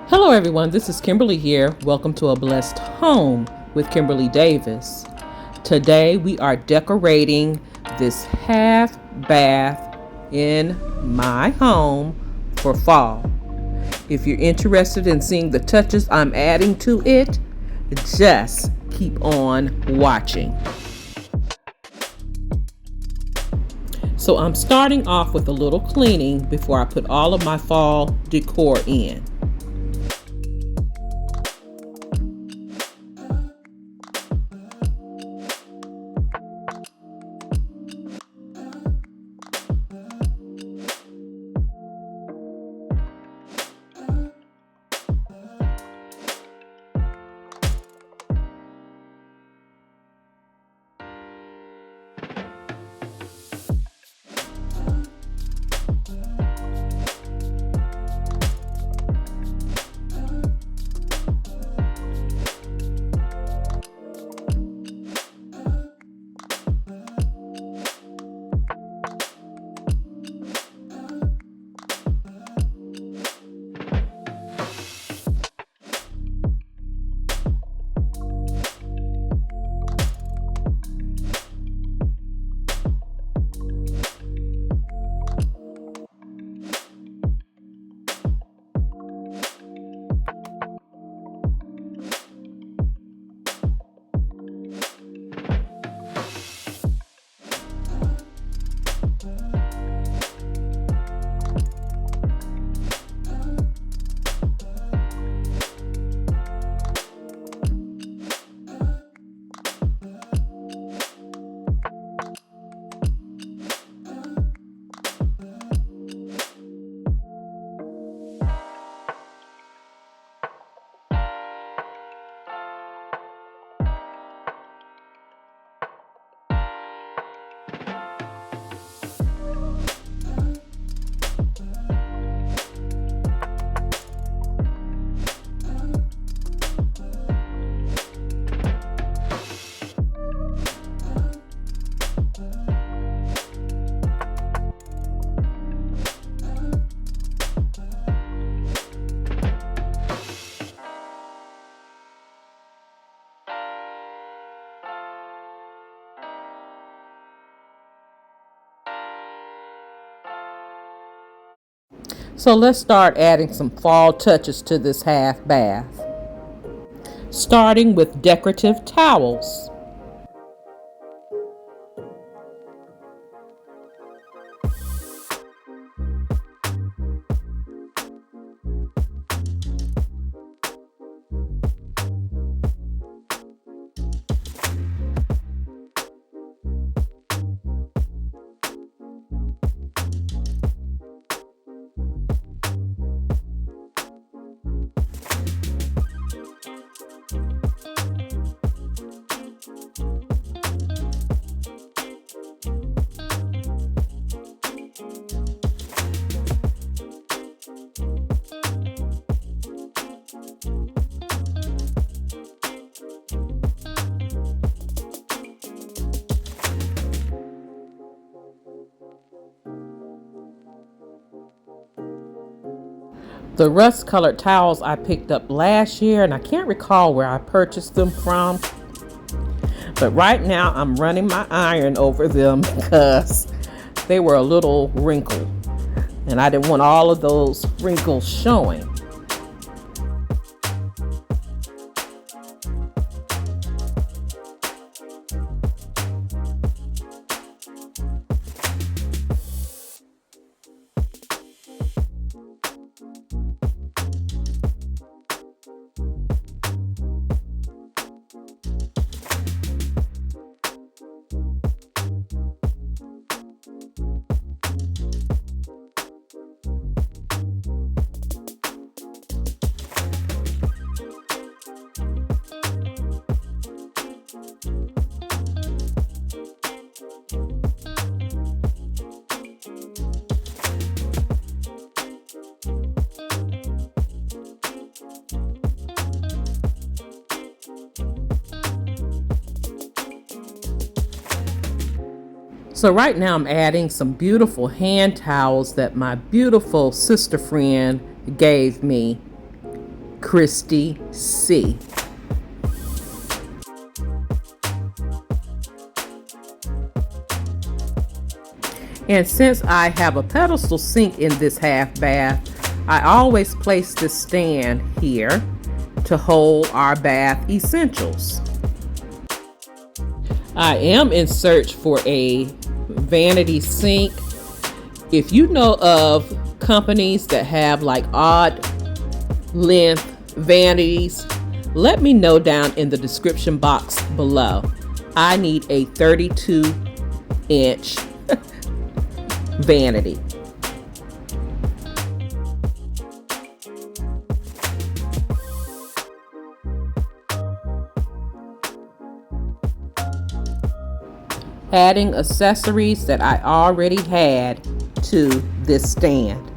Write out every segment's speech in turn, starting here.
Hello everyone, this is Kimberly here. Welcome to A Blessed Home with Kimberly Davis. Today we are decorating this half bath in my home for fall. If you're interested in seeing the touches I'm adding to it, just keep on watching. So I'm starting off with a little cleaning before I put all of my fall decor in. So let's start adding some fall touches to this half bath. Starting with decorative towels. The rust-colored towels I picked up last year, and I can't recall where I purchased them from. But right now I'm running my iron over them because they were a little wrinkled. And I didn't want all of those wrinkles showing. So right now I'm adding some beautiful hand towels that my beautiful sister friend gave me. Christy C. And since I have a pedestal sink in this half bath, I always place this stand here to hold our bath essentials. I am in search for a vanity sink. If you know of companies that have like odd length vanities, let me know down in the description box below. I need a 32-inch vanity. Adding accessories that I already had to this stand.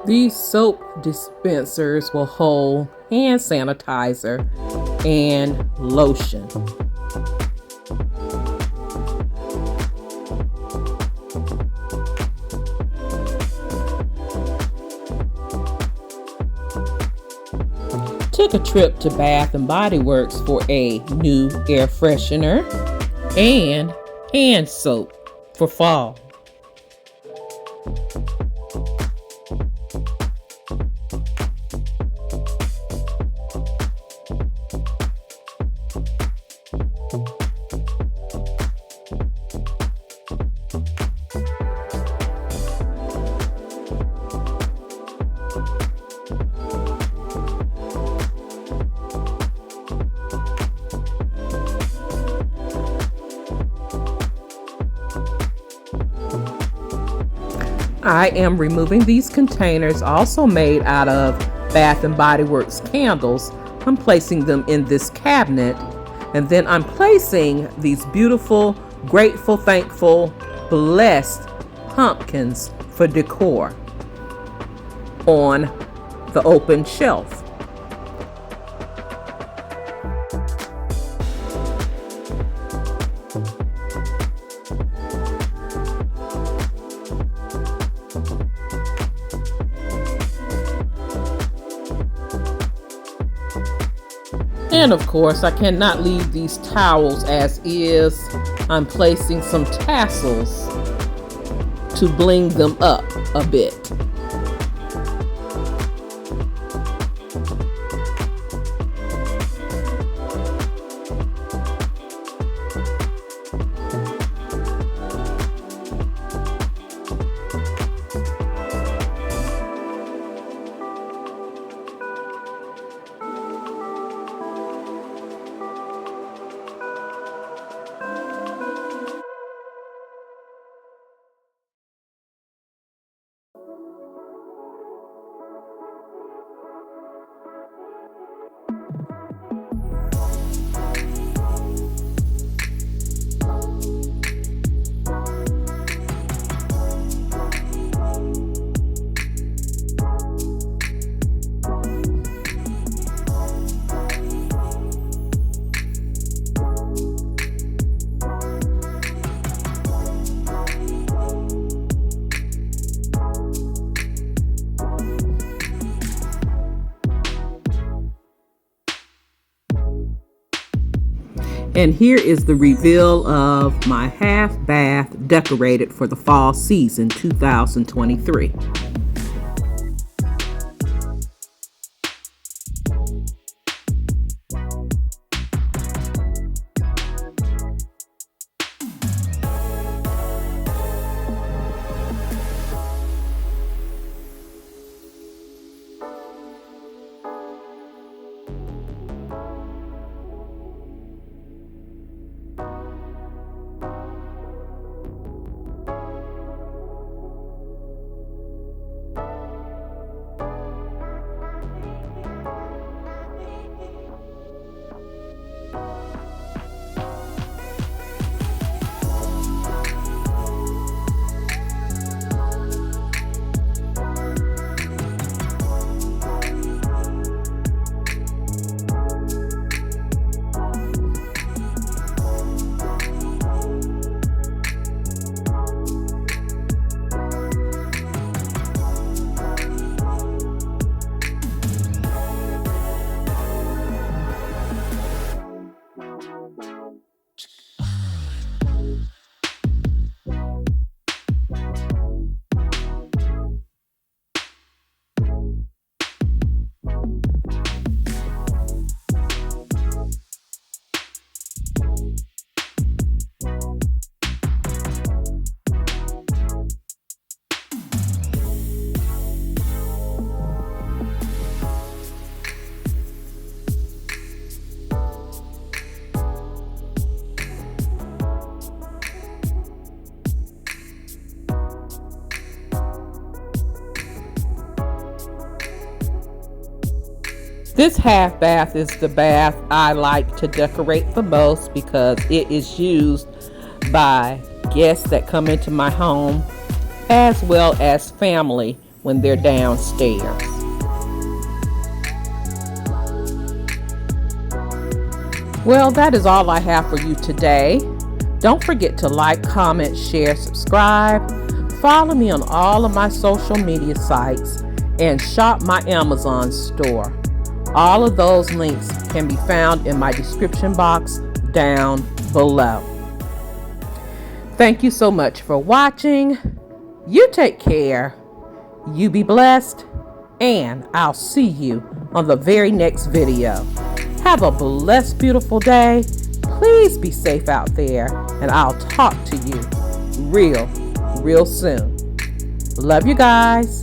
These soap dispensers will hold hand sanitizer and lotion. Took a trip to Bath and Body Works for a new air freshener and hand soap for fall. I am removing these containers, also made out of Bath and Body Works candles. I'm placing them in this cabinet, and then I'm placing these beautiful, grateful, thankful, blessed pumpkins for decor on the open shelf. And of course, I cannot leave these towels as is. I'm placing some tassels to bling them up a bit. And here is the reveal of my half bath decorated for the fall season 2023. This half bath is the bath I like to decorate the most because it is used by guests that come into my home as well as family when they're downstairs. Well, that is all I have for you today. Don't forget to like, comment, share, subscribe. Follow me on all of my social media sites and shop my Amazon store. All of those links can be found in my description box down below. Thank you so much for watching. You take care. You be blessed. And I'll see you on the very next video. Have a blessed, beautiful day. Please be safe out there. And I'll talk to you real soon. Love you guys.